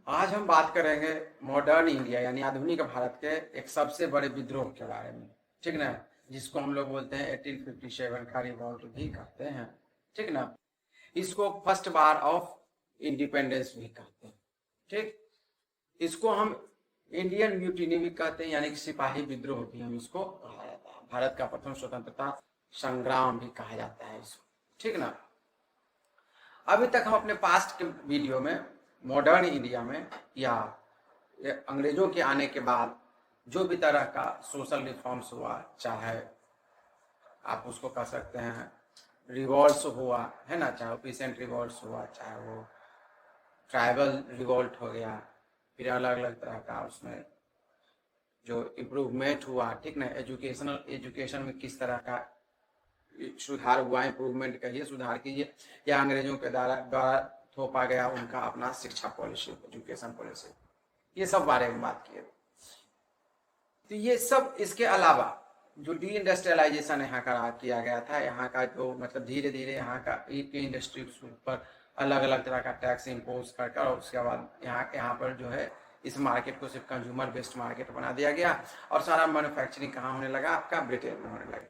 आज हम बात करेंगे मॉडर्न इंडिया यानी आधुनिक भारत के एक सबसे बड़े विद्रोह के बारे में, ठीक ना, जिसको हम लोग बोलते हैं 1857 का रिवॉल्ट भी कहते हैं, ठीक ना। इसको फर्स्ट वार ऑफ इंडिपेंडेंस भी कहते हैं, ठीक। इसको हम इंडियन म्यूटिनी भी कहते हैं, यानी कि सिपाही विद्रोह भी हम इसको कहा जाता है। भारत का प्रथम स्वतंत्रता संग्राम भी कहा जाता है इसको, ठीक ना। अभी तक हम अपने पास्ट के वीडियो में मॉडर्न इंडिया में या अंग्रेजों के आने के बाद जो भी तरह का सोशल रिफॉर्म्स हुआ, चाहे आप उसको कह सकते हैं रिवॉल्ट्स हुआ है ना, चाहे पीसेंट रिवॉल्ट्स हुआ, चाहे वो ट्राइबल रिवॉल्ट हो गया, फिर अलग अलग तरह का उसमें जो इम्प्रूवमेंट हुआ, ठीक ना। एजुकेशन में किस तरह का सुधार हुआ, इम्प्रूवमेंट कहिए, सुधार कीजिए, या अंग्रेजों के द्वारा थोपा गया उनका अपना शिक्षा पॉलिसी, एजुकेशन पॉलिसी, ये सब बारे में बात किए। तो ये सब, इसके अलावा जो डी इंडस्ट्रियलाइजेशन यहाँ का किया गया था, यहाँ का जो मतलब धीरे धीरे यहाँ का एक इंडस्ट्री पर अलग अलग तरह का टैक्स इम्पोज कर और उसके बाद यहाँ पर जो है इस मार्केट को सिर्फ कंज्यूमर बेस्ड मार्केट बना दिया गया और सारा मैन्युफैक्चरिंग कहाँ होने लगा, आपका ब्रिटेन में होने लगा।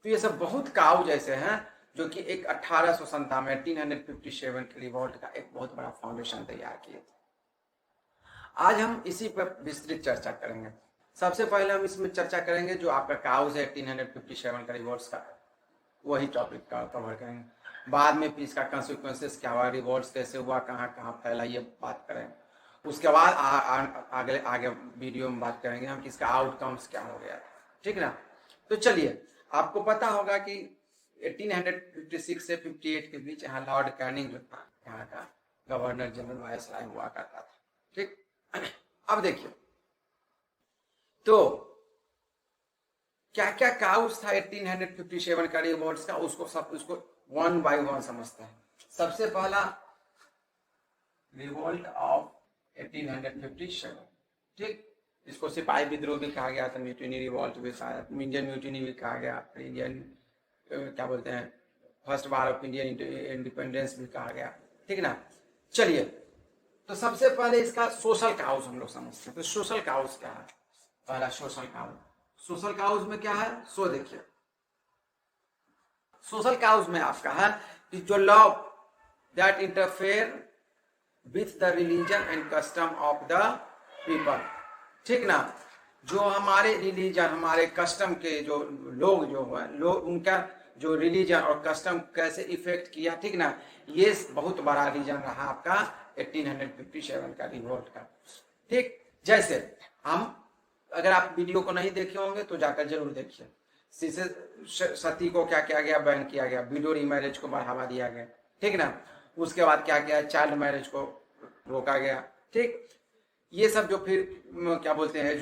तो ये सब बहुत काउज ऐसे हैं जो कि एक 1857 के रिवॉल्ट का एक बहुत बड़ा फाउंडेशन तैयार किए थे। आज हम इसी पर विस्तृत चर्चा करेंगे। सबसे पहले हम इसमें चर्चा करेंगे जो आपका काउज है 1857 का रिवॉल्ट का, वही टॉपिक का कवर करेंगे। बाद में फिर इसका कंसिक्वेंसेस क्या हुआ, रिवॉल्ट कैसे हुआ, कहाँ कहाँ फैला, ये बात करेंगे। उसके बाद आगे वीडियो में बात करेंगे हम कि इसका आउटकम्स क्या हो गया, ठीक ना। तो चलिए, आपको पता होगा कि 1856 से 58 के बीच यहाँ लॉर्ड कैनिंग जो था, यहाँ का गवर्नर जनरल वायसराय हुआ करता था, ठीक। अब देखिए तो क्या क्या काउज था 1857 का रिवॉल्ट्स का, उसको वन बाय वन समझते हैं। सबसे पहला रिवॉल्ट ऑफ 1857, ठीक। इसको सिपाही विद्रोह भी कहा गया था, म्यूटिनी रिवॉल्ट भी कहा, इंडियन म्यूटिनी भी कहा गया, इंडियन क्या बोलते हैं first war of Indian independence भी कहा गया, ठीक ना। चलिए, तो सबसे पहले इसका सोशल काउज हम लोग समझते हैं। तो सोशल काउज क्या है? पहला सोशल काउज में क्या है, सो देखिए। सोशल काउज में आपका है कि जो law that interfere with the religion and custom of the people, ठीक ना। जो हमारे रिलीजन, हमारे कस्टम के जो लोग उनका जो रिलीजन और कस्टम कैसे इफेक्ट किया, ठीक ना। ये बहुत बड़ा रीजन रहा आपका 1857 का रिवॉल्ट का, ठीक। जैसे हम, अगर आप वीडियो को नहीं देखे होंगे तो जाकर जरूर देखिए। सती को क्या किया गया, बैन किया गया, विडो रीमैरिज को बढ़ावा दिया गया, ठीक ना। उसके बाद क्या किया, चाइल्ड मैरिज को रोका गया, ठीक। ये सब जो फिर क्या बोलते हैं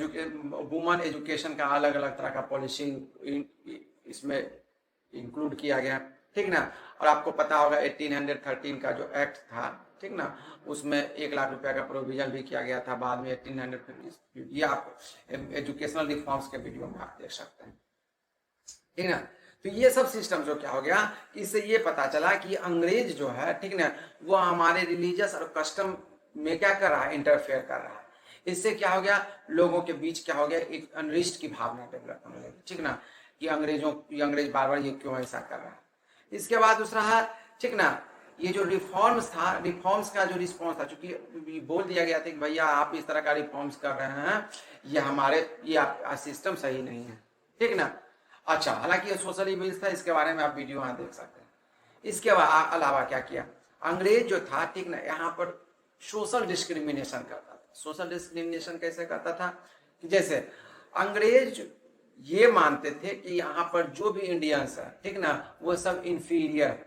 वुमन एजुकेशन का अलग अलग तरह का पॉलिसी इसमें इंक्लूड किया गया, ठीक ना। और आपको पता होगा 1813 का जो एक्ट था, ठीक ना, उसमें 1 लाख रुपया का प्रोविजन भी किया गया था। बाद में 1850, ये आप एजुकेशनल रिफॉर्म्स के वीडियो में आप देख सकते हैं, ठीक ना। तो ये सब सिस्टम जो क्या हो गया, इससे ये पता चला कि अंग्रेज जो है, ठीक ना, वो हमारे रिलीजियस और कस्टम में क्या कर रहा है, इंटरफेयर कर रहा है। इससे क्या हो गया, लोगों के बीच क्या हो गया, एक अनरिस्ट की भावना डेवलप होने लगी, ठीक ना, कि अंग्रेज बार बार ये क्यों ऐसा कर रहा है। इसके बाद दूसरा है, ठीक ना, ये जो रिफॉर्म्स था, रिफॉर्म्स का जो रिस्पॉन्स था, चूंकि बोल दिया गया था कि भैया आप इस तरह का रिफॉर्म्स कर रहे हैं, ये सिस्टम सही नहीं है, ठीक ना। अच्छा, हालांकि ये सोशली बेस्ड था, इसके बारे में आप वीडियो यहाँ देख सकते हैं। इसके अलावा क्या किया अंग्रेज जो था, ठीक ना, यहाँ पर सोशल डिस्क्रिमिनेशन करता था। सोशल डिस्क्रिमिनेशन कैसे करता था कि जैसे अंग्रेज ये मानते थे कि यहाँ पर जो भी इंडियंस है, ठीक ना, वो सब इंफीरियर,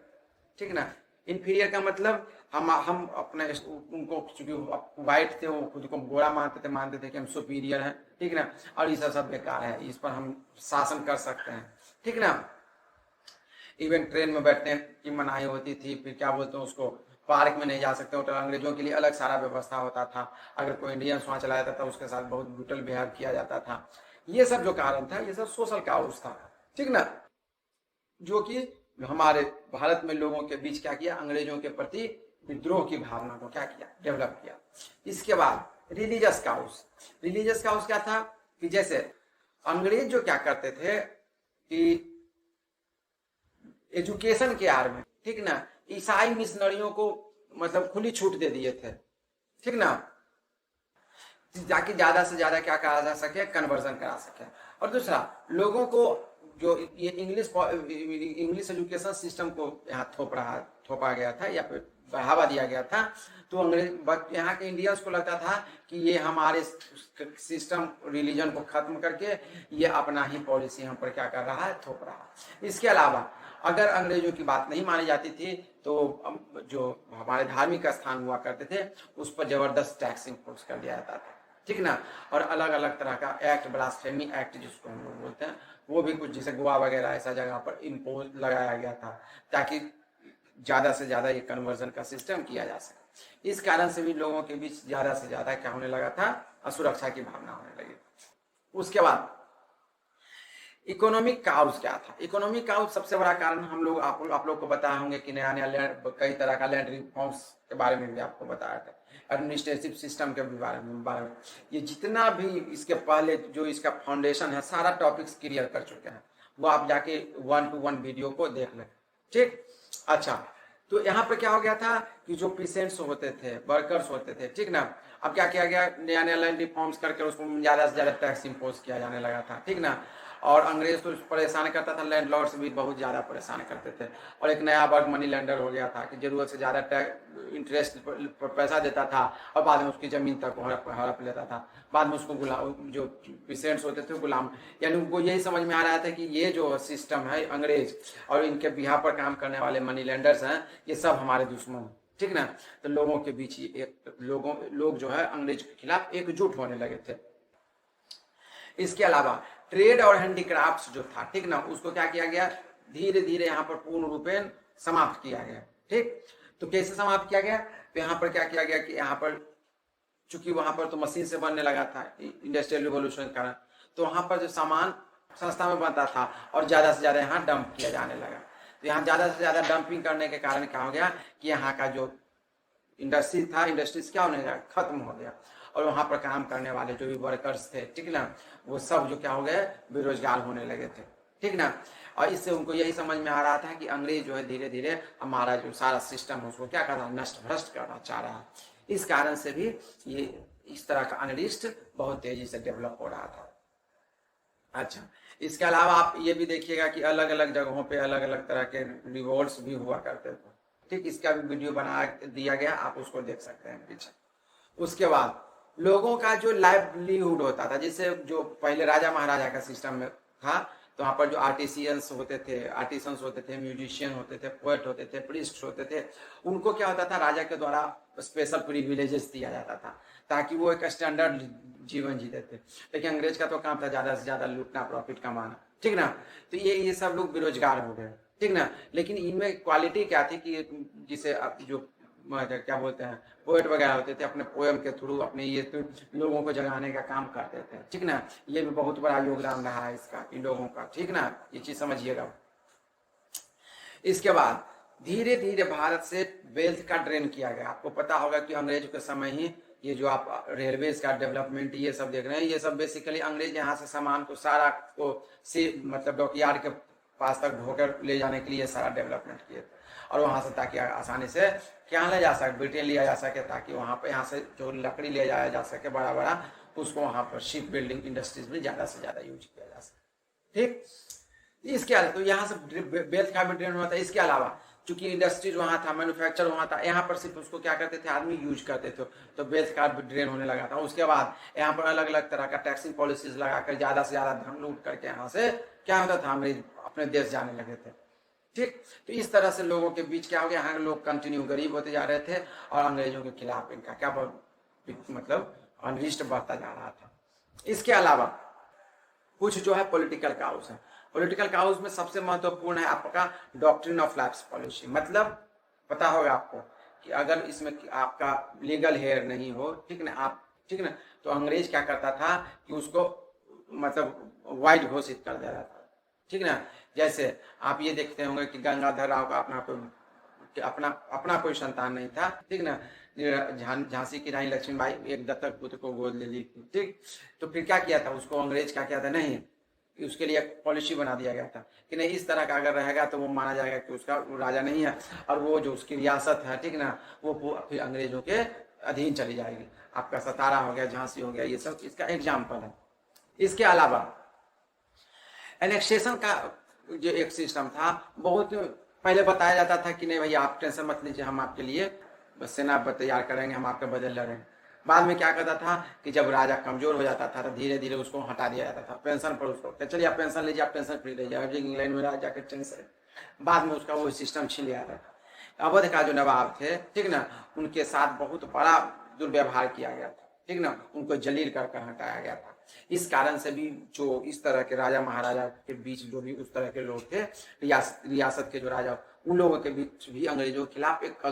ठीक ना। इंफीरियर का मतलब हम अपने उनको, चूंकि वाइट थे, वो खुद को गोरा मानते थे कि हम सुपीरियर हैं, ठीक ना, और ये सब बेकार है, इस पर हम शासन कर सकते हैं, ठीक ना। इवन ट्रेन में बैठने की मनाही होती थी, फिर क्या बोलते हैं उसको, पार्क में नहीं जा सकते हो, तो अंग्रेजों के लिए अलग सारा व्यवस्था होता था। अगर कोई इंडियंस वहां चला जाता था, उसके साथ बहुत ब्रूटल बिहेव किया जाता था। ये सब जो कारण था, ये सब सोशल काउज था, ठीक ना, जो कि हमारे भारत में लोगों के बीच क्या किया, अंग्रेजों के प्रति विद्रोह की भावना को क्या किया, डेवलप किया। इसके बाद रिलीजियस काउस। रिलीजियस काउस क्या था कि जैसे अंग्रेज जो क्या करते थे कि एजुकेशन के आड़ में, ठीक ना, ईसाई मिशनरियों को मतलब खुली छूट दे दिए थे, ठीक ना, ताकि ज्यादा से ज्यादा क्या करा जा सके, कन्वर्जन करा सके। और दूसरा, लोगों को जो ये इंग्लिश एजुकेशन सिस्टम को यहाँ थोपा गया था या फिर बढ़ावा दिया गया था, तो अंग्रेज यहाँ के इंडियंस को लगता था कि ये हमारे सिस्टम रिलीजन को खत्म करके ये अपना ही पॉलिसी हम पर क्या कर रहा है, थोप रहा है। इसके अलावा अगर अंग्रेजों की बात नहीं मानी जाती थी तो जो हमारे धार्मिक स्थान हुआ करते थे उस पर जबरदस्त टैक्स इम्पोज कर दिया जाता था, ठीक ना। और अलग अलग तरह का एक्ट, ब्लास्फेमी एक्ट जिसको हम लोग बोलते हैं, वो भी कुछ जैसे गोवा वगैरह ऐसा जगह पर इम्पोज लगाया गया था ताकि ज्यादा से ज्यादा ये कन्वर्जन का सिस्टम किया जा सके। इस कारण से भी लोगों के बीच ज्यादा से ज्यादा क्या होने लगा था, असुरक्षा की भावना होने लगी। उसके बाद इकोनॉमिक काउस क्या था। इकोनॉमिक काउस सबसे बड़ा कारण हम लोग आप लोग को बताए होंगे कि नया नया कई तरह का लैंड रिफॉर्म्स के बारे में भी आपको बताया था, एडमिनिस्ट्रेटिव सिस्टम के बारे में ये जितना भी इसके पहले जो इसका फाउंडेशन है सारा टॉपिक्स क्लियर कर चुके हैं, वो आप जाके 1-to-1 वीडियो को देख लें, ठीक। अच्छा, तो यहाँ पे क्या हो गया था कि जो पेशेंट्स होते थे, वर्कर्स होते थे, ठीक ना, अब क्या किया गया, नया नया लैंड रिफॉर्म्स करके उसको ज्यादा से ज्यादा टैक्स इम्पोज किया जाने लगा था, ठीक ना। और अंग्रेज तो परेशान करता था, लैंडलॉर्ड्स भी बहुत ज्यादा परेशान करते थे। और एक नया वर्ग मनी लैंडर हो गया था कि जरूरत से ज्यादा इंटरेस्ट पर पैसा देता था और बाद में उसकी जमीन तक हड़प लेता था। बाद में उसको गुलाम, जो पेशेंट्स होते थे गुलाम, यानी उनको यही समझ में आ रहा था कि ये जो सिस्टम है अंग्रेज और इनके बिहार पर काम करने वाले मनी लैंडर्स हैं, ये सब हमारे दुश्मन, ठीक ना। तो लोगों के बीच लोग जो है अंग्रेज के खिलाफ एकजुट होने लगे थे। इसके अलावा ट्रेड और हैंडीक्राफ्ट्स जो था, ठीक ना, उसको क्या किया गया, धीरे धीरे यहाँ पर पूर्ण रूपेण समाप्त किया गया, ठीक। तो कैसे समाप्त किया गया, तो यहाँ पर क्या किया गया कि यहाँ पर चूंकि वहां पर तो मशीन से बनने लगा था इंडस्ट्रियल रिवोल्यूशन के कारण, तो वहां पर जो सामान सस्ता में बनता था और ज्यादा से ज्यादा यहाँ डंप किया जाने लगा। तो यहाँ ज्यादा से ज्यादा डंपिंग करने के कारण क्या हो गया कि यहाँ का जो इंडस्ट्री था, इंडस्ट्रीज क्या होने लगा, खत्म हो गया। और वहां पर काम करने वाले जो भी वर्कर्स थे, ठीक ना, वो सब जो क्या हो गए, बेरोजगार होने लगे थे, ठीक ना। और इससे उनको यही समझ में आ रहा था कि अंग्रेज जो है धीरे धीरे हमारा जो सारा सिस्टम है उसको क्या कर रहा है, नष्ट भ्रष्ट करना चाह रहा है। इस कारण से भी ये इस तरह का अनलिस्ट बहुत तेजी से डेवलप हो रहा था। अच्छा, इसके अलावा आप ये भी देखिएगा कि अलग अलग जगहों पे अलग अलग तरह के रिवोल्ट्स भी हुआ करते थे, ठीक। इसका भी वीडियो बना दिया गया, आप उसको देख सकते हैं पीछे। उसके बाद लोगों का जो लाइवलीहुड होता था, जैसे जो पहले राजा महाराजा का सिस्टम में था, तो वहाँ पर जो आर्टिसियंस होते थे, म्यूजिशियन होते थे, पोएट होते थे, प्रीस्ट होते थे, उनको क्या होता था, राजा के द्वारा स्पेशल प्रिविलेजेस दिया जाता था ताकि वो एक स्टैंडर्ड जीवन जीते थे। लेकिन अंग्रेज का तो काम था ज्यादा से ज्यादा लूटना, प्रॉफिट कमाना, ठीक ना। तो ये सब लोग बेरोजगार हो गए, ठीक ना। लेकिन इनमें क्वालिटी क्या थी कि जिसे जो क्या बोलते हैं, पोएट वगैरह होते थे, अपने पोएम के थ्रू अपने ये तो लोगों को जगाने का काम करते थे, ठीक ना। ये भी बहुत बड़ा योगदान रहा है इसका, इन लोगों का, ठीक ना, ये चीज समझिएगा। इसके बाद धीरे धीरे भारत से वेल्थ का ड्रेन किया गया। आपको पता होगा कि अंग्रेज के समय ही ये जो आप रेलवेज का डेवलपमेंट ये सब देख रहे हैं, ये सब बेसिकली अंग्रेज यहाँ से सामान को सारा को से मतलब डॉकयार्ड के पास तक ढोकर ले जाने के लिए सारा डेवलपमेंट किए थे। और वहां से ताकि आसानी से क्या ले जा सके, ब्रिटेन लिया जा सके, ताकि वहां पे यहाँ से जो लकड़ी ले जाया जा सके बड़ा बड़ा, उसको वहां पर शिप बिल्डिंग इंडस्ट्रीज में ज्यादा से ज्यादा यूज किया जा सके, ठीक। इसके अलावा तो यहाँ से वेल्थ का भी ड्रेन हुआ था। इसके अलावा चूंकि इंडस्ट्रीज वहां था, मैन्युफैक्चर वहां था, यहाँ पर सिर्फ उसको क्या करते थे, आदमी यूज करते थे, तो वेल्थ का भी ड्रेन होने लगा था। उसके बाद यहाँ पर अलग अलग तरह का टैक्सिंग पॉलिसीज लगाकर ज्यादा से ज्यादा धन लूट करके यहाँ से क्या होता था, अंग्रेज अपने देश जाने लगे थे, ठीक। तो इस तरह से लोगों के बीच क्या हो गया, यहाँ के लोग कंटिन्यू गरीब होते जा रहे थे और अंग्रेजों के खिलाफ इनका क्या मतलब अनिष्ट बढ़ता जा रहा था। इसके अलावा कुछ जो है पॉलिटिकल काउस है। पॉलिटिकल काउस में सबसे महत्वपूर्ण है आपका डॉक्ट्रिन ऑफ लैप्स पॉलिसी। मतलब पता होगा आपको कि अगर इसमें आपका लीगल हेयर नहीं हो, ठीक ना, आप, ठीक ना, तो अंग्रेज क्या करता था कि उसको मतलब वाइट घोषित कर दे रहा था, ठीक ना। जैसे आप ये देखते होंगे कि गंगाधर राव का अपना कि अपना कोई संतान नहीं था, ठीक ना। झांसी की रानी लक्ष्मीबाई एक दत्तक पुत्र को गोद ले ली, ठीक। तो फिर क्या किया था, उसको अंग्रेज क्या किया था, नहीं, उसके लिए एक पॉलिसी बना दिया गया था कि नहीं, इस तरह का अगर रहेगा तो वो माना जाएगा कि उसका राजा नहीं है, और वो जो उसकी रियासत है, ठीक ना, वो फिर अंग्रेजों के अधीन चली जाएगी। आपका सतारा हो गया, झांसी हो गया, ये सब इसका एग्जाम्पल है। इसके अलावा एनेक्सेशन का जो एक सिस्टम था, बहुत पहले बताया जाता था कि नहीं भैया आप टेंशन मत लीजिए, हम आपके लिए सेना तैयार करेंगे, हम आपके बदले लड़ेंगे। बाद में क्या करता था कि जब राजा कमजोर हो जाता था तो धीरे धीरे उसको हटा दिया जाता था, पेंशन पर उसको, चलिए आप पेंशन लीजिए, आप पेंशन फ्री लीजिए, इंग्लैंड में राजा के टेंशन। बाद में उसका वो सिस्टम छीन लिया था। अवध का जो नवाब थे, ठीक ना, उनके साथ बहुत बड़ा दुर्व्यवहार किया गया था, ठीक ना, उनको जलील कर हटाया गया था। इस कारण से भी जो इस तरह के राजा महाराजा के बीच जो भी उस तरह के लोग थे, रियासत के जो राजा, उन लोगों के बीच भी अंग्रेजों के खिलाफ एक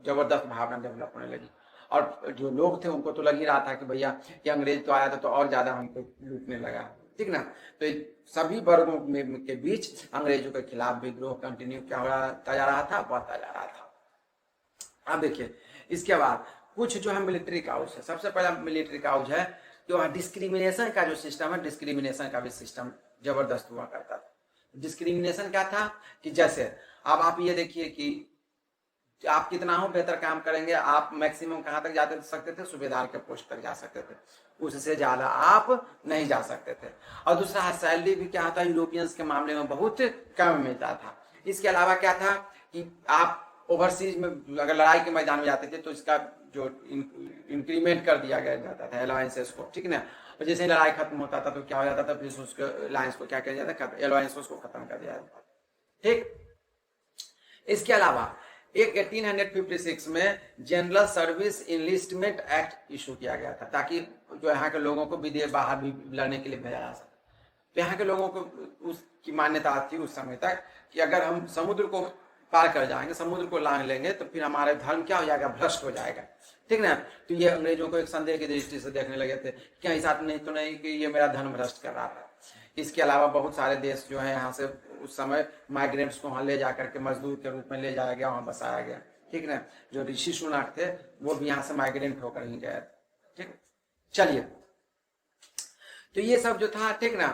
जबरदस्त भावना डेवलप होने लगी। और जो लोग थे उनको तो लग ही रहा था कि भैया ये अंग्रेज तो आया था तो और ज्यादा हमको लूटने लगा, ठीक ना। तो सभी वर्गों के बीच अंग्रेजों के खिलाफ विद्रोह कंटिन्यू क्या होता जा रहा था, बढ़ता जा रहा था। अब देखिए इसके बाद कुछ जो है मिलिट्री काउज है। सबसे पहला मिलिट्री काउज है जो डिस्क्रिमिनेशन का जो सिस्टम है, डिस्क्रिमिनेशन का भी सिस्टम जबरदस्त हुआ करता था। डिस्क्रिमिनेशन क्या था कि जैसे अब आप ये देखिए कि आप कितना हो बेहतर काम करेंगे, आप मैक्सिमम कहां तक जा सकते थे, सूबेदार के पोस्ट तक जा सकते थे, उससे ज्यादा आप नहीं जा सकते थे। और दूसरा सैलरी भी क्या था, यूरोपियंस के मामले में बहुत कम मिलता था। इसके अलावा क्या था कि आप ओवरसीज में अगर लड़ाई के मैदान में जाते थे तो इसका जो इंक्रीमेंट कर दिया गया जाता था अलायंसेस को, ठीक ना। और जैसे ही लड़ाई खत्म होता था तो क्या हो जाता था, फिर उसके अलायंस को क्या किया जाता था, अलायंसेस को खत्म कर दिया जाता था, ठीक। इसके अलावा एक 1856 में general service enlistment act issue किया गया था, ताकि जो यहाँ के लोगों को विदेश बाहर भी लड़ने के लिए भेजा जा सके। तो यहाँ के लोगों को उसकी मान्यता थी उस समय तक कि अगर हम समुद्र को पार कर जाएंगे, समुद्र को लांघ लेंगे तो फिर हमारा धर्म क्या हो जाएगा, भ्रष्ट हो जाएगा, ठीक ना। तो ये अंग्रेजों को एक संदेह की दृष्टि से देखने लगे थे, क्या ऐसा नहीं तो नहीं कि ये मेरा धर्म भ्रष्ट कर रहा था। इसके अलावा बहुत सारे देश जो है यहाँ से उस समय माइग्रेंट्स को वहाँ ले जाकर के मजदूर के रूप में ले जाया गया, वहाँ बसाया गया, ठीक ना। जो ऋषि सुनाक थे वो भी यहाँ से माइग्रेंट होकर ही गए, ठीक। चलिए, तो ये सब जो था, ठीक ना,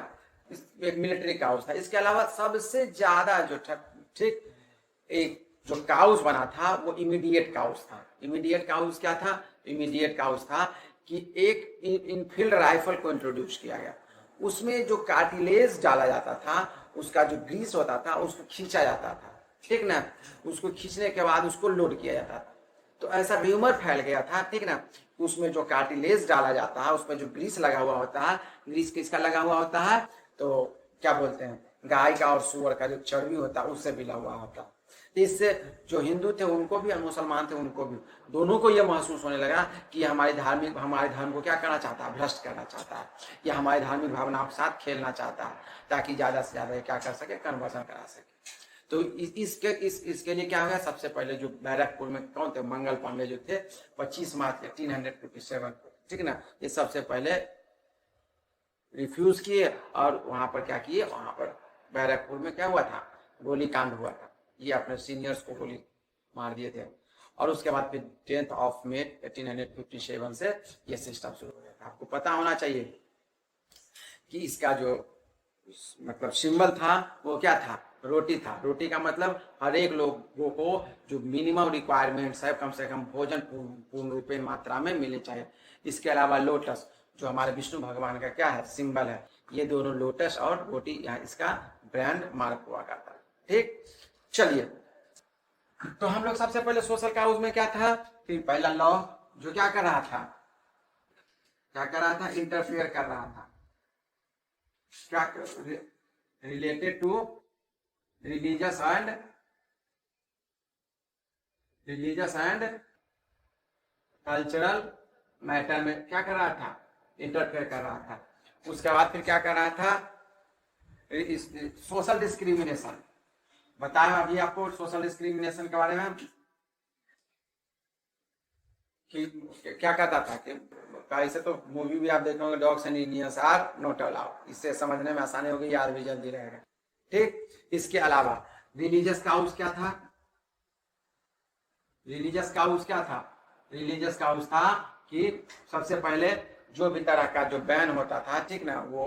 एक मिलिट्री काउज था। इसके अलावा सबसे ज्यादा जो था, ठीक, एक जो काउज बना था वो इमीडिएट काउज था। इमीडिएट काउज क्या था, इमीडिएट काउज था कि एक इनफील्ड राइफल को इंट्रोड्यूस किया गया। उसमें जो कार्टिलेज डाला जाता था, उसका जो ग्रीस होता था उसको खींचा जाता था, ठीक ना। उसको खींचने के बाद उसको लोड किया जाता था। तो ऐसा र्यूमर फैल गया था, ठीक ना, उसमें जो कार्टिलेज डाला जाता है उसमें जो ग्रीस लगा हुआ होता है, ग्रीस किसका लगा हुआ होता है, तो क्या बोलते हैं, गाय का और सुअर का जो चर्बी होता है उससे मिला हुआ होता है। इससे जो हिंदू थे उनको भी और मुसलमान थे उनको भी, दोनों को यह महसूस होने लगा कि हमारे धर्म को क्या करना चाहता है, भ्रष्ट करना चाहता है, या हमारे धार्मिक भावनाओं के साथ खेलना चाहता है, ताकि ज्यादा से ज्यादा क्या कर सके, कन्वर्सन करा सके। तो इसके लिए क्या हुआ, सबसे पहले जो बैरकपुर में कौन थे, मंगल पांडे जो थे, 25 मार्च 1857, ठीक ना, ये सबसे पहले रिफ्यूज किए और वहां पर क्या किए, वहां पर बैरकपुर में क्या हुआ था, गोली कांड हुआ था। ये अपने सीनियर्स को गोली मार दिए थे। और उसके बाद फिर 10 मई 1857 से ये सिस्टम शुरू हो गया था। आपको पता होना चाहिए कि इसका जो मतलब सिंबल था वो क्या था, रोटी था। रोटी का मतलब हर एक लोगों को जो मिनिमम रिक्वायरमेंट्स है, कम से कम भोजन पूर्ण रूपेण मात्रा में मिलने चाहिए। इसके अलावा लोटस जो हमारे विष्णु भगवान का क्या है, सिंबल है, ये दोनों लोटस और रोटी यहाँ इसका ब्रांड मार्क हुआ करता है, ठीक। चलिए, तो हम लोग सबसे पहले सोशल काउज में क्या था, फिर पहला लॉ जो क्या कर रहा था, इंटरफेयर कर रहा था, क्या related to religious and cultural matter में क्या कर रहा था, इंटरफेयर कर रहा था। उसके बाद फिर क्या कर रहा था, सोशल डिस्क्रिमिनेशन। बताया अभी आपको सोशल डिस्क्रिमिनेशन के बारे में कि क्या कहता था कि ऐसे तो मूवी भी आप देखोगे, dogs and Indians are not allowed, इससे समझने में आसानी होगी, याद भी जल्दी रहेगा, ठीक। इसके अलावा रिलीजियस काउज क्या था, रिलीजियस काउज क्या था? रिलीजियस काउज था कि सबसे पहले जो भी तरह का जो बैन होता था, ठीक ना, वो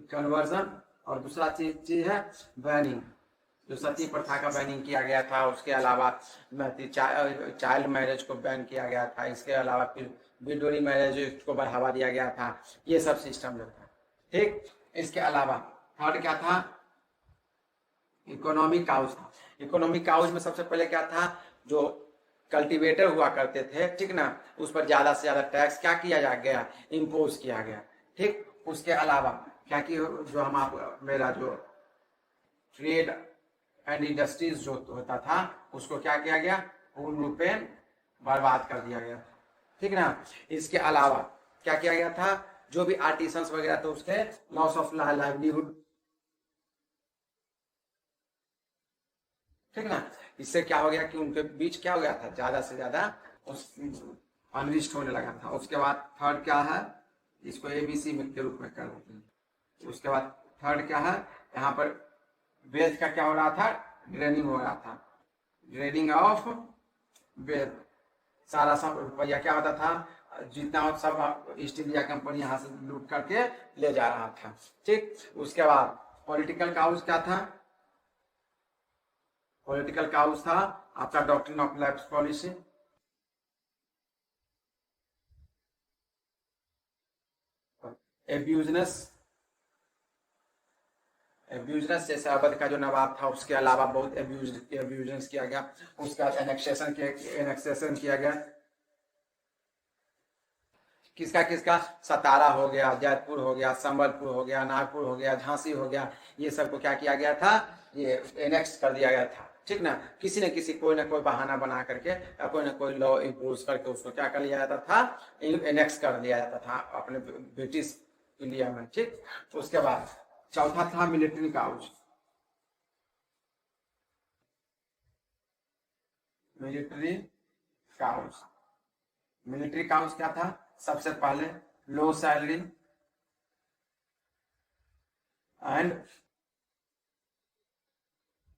कन्वर्जन और दूसरा चीज है बैनिंग। जो सती प्रथा का बैनिंग किया गया था, उसके अलावा चाइल्ड मैरिज को बैन किया गया था, इसके अलावा फिर विडोरी मैरिज को बढ़ावा दिया गया था, ये सब सिस्टम जो था, ठीक। इसके अलावा थर्ड क्या था? इकोनॉमिक काउज था। इकोनॉमिक काउज में सबसे पहले क्या था? जो कल्टीवेटर हुआ करते थे, ठीक ना, उस पर ज्यादा से ज्यादा टैक्स क्या किया गया? इम्पोज किया गया, ठीक। उसके अलावा क्या कि जो मेरा जो ट्रेड एंड इंडस्ट्रीज जो होता था, उसको क्या किया गया? पूर्ण रूपेण बर्बाद कर दिया गया, ठीक ना। इसके अलावा क्या किया गया था? जो भी आर्टिसंस वगैरह थे, उसके लॉस ऑफ लाइवलीहुड, ठीक ना। इससे क्या हो गया कि उनके बीच क्या हो गया था? ज्यादा से ज्यादा अनरिस्ट होने लगा था। उसके बाद थर्ड क्या है? इसको एबीसी के रूप में कर देते हैं। उसके बाद थर्ड क्या है? यहाँ पर वेल्थ का क्या हो रहा था? ड्रेनिंग हो रहा था, ड्रेनिंग ऑफ वेल्थ। सारा सब रुपया क्या होता था? जितना सब ईस्ट इंडिया कंपनी यहाँ से लूट करके ले जा रहा था, ठीक। उसके बाद पॉलिटिकल काउज क्या था? पॉलिटिकल काउज था आपका डॉक्ट्रिन ऑफ लैप्स पॉलिसी, एब्यूजनेस जैसे अवध का जो नवाब था, उसके अलावा बहुत एब्यूजनेस किया गया। उसका एनेक्सेशन किया गया। किसका? सतारा हो गया, जयपुर हो गया, संबलपुर हो गया, नागपुर हो गया, झांसी हो गया, ये सबको क्या किया गया था? ये एनेक्स कर दिया गया था, ठीक ना। किसी न किसी कोई ना कोई बहाना बना करके या कोई ना कोई लॉ इम्पोज करके उसको क्या कर लिया जाता था? एनेक्स कर दिया जाता था अपने ब्रिटिश इंडिया में, ठीक। उसके बाद चौथा था मिलिट्री काउज। मिलिट्री काउज क्या था? सबसे पहले लो salary and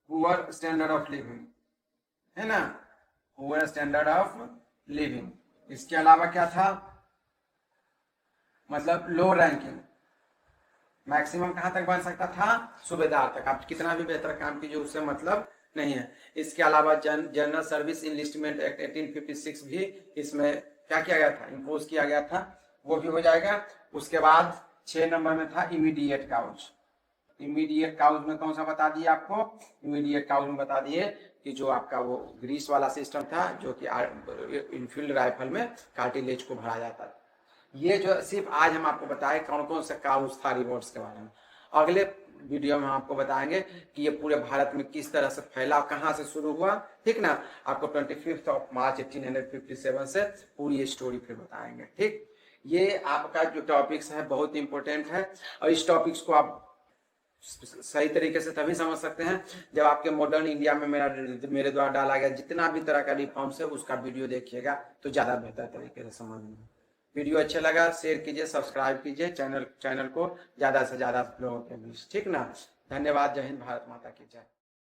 poor standard of living, है ना, पुअर स्टैंडर्ड ऑफ लिविंग। इसके अलावा क्या था? मतलब लो रैंकिंग, मैक्सिमम कहां तक बन सकता था? सूबेदार तक। आप कितना भी बेहतर काम कीजिए, उससे मतलब नहीं है। इसके अलावा जनरल सर्विस इनलिस्टमेंट एक्ट 1856 भी इसमें क्या किया गया था? इम्पोज किया गया था, वो भी हो जाएगा। उसके बाद 6 नंबर में था इमीडिएट काउज। इमीडिएट काउज में कौन सा बता दिए आपको? इमीडिएट काउज में बता दिए कि जो आपका वो ग्रीस वाला सिस्टम था, जो कि इनफील्ड राइफल में कार्टिलेज को भरा जाता था। ये जो सिर्फ आज हम आपको बताए कौन कौन से काउज था रिवॉर्ड्स के बारे में। अगले वीडियो में हम आपको बताएंगे कि ये पूरे भारत में किस तरह से फैला, कहाँ से शुरू हुआ, ठीक ना। आपको 25 मार्च 1857 से पूरी स्टोरी फिर बताएंगे, ठीक। ये आपका जो टॉपिक्स है बहुत इंपॉर्टेंट है, और इस टॉपिक्स को आप सही तरीके से तभी समझ सकते हैं जब आपके मॉडर्न इंडिया में मेरे द्वारा डाला गया जितना भी तरह का रिफॉर्म्स है उसका वीडियो देखिएगा तो ज्यादा बेहतर तरीके से समझ में। वीडियो अच्छा लगा शेयर कीजिए, सब्सक्राइब कीजिए चैनल को ज्यादा से ज्यादा लोगों के बीच, ठीक ना। धन्यवाद। जय हिंद, भारत माता की जय।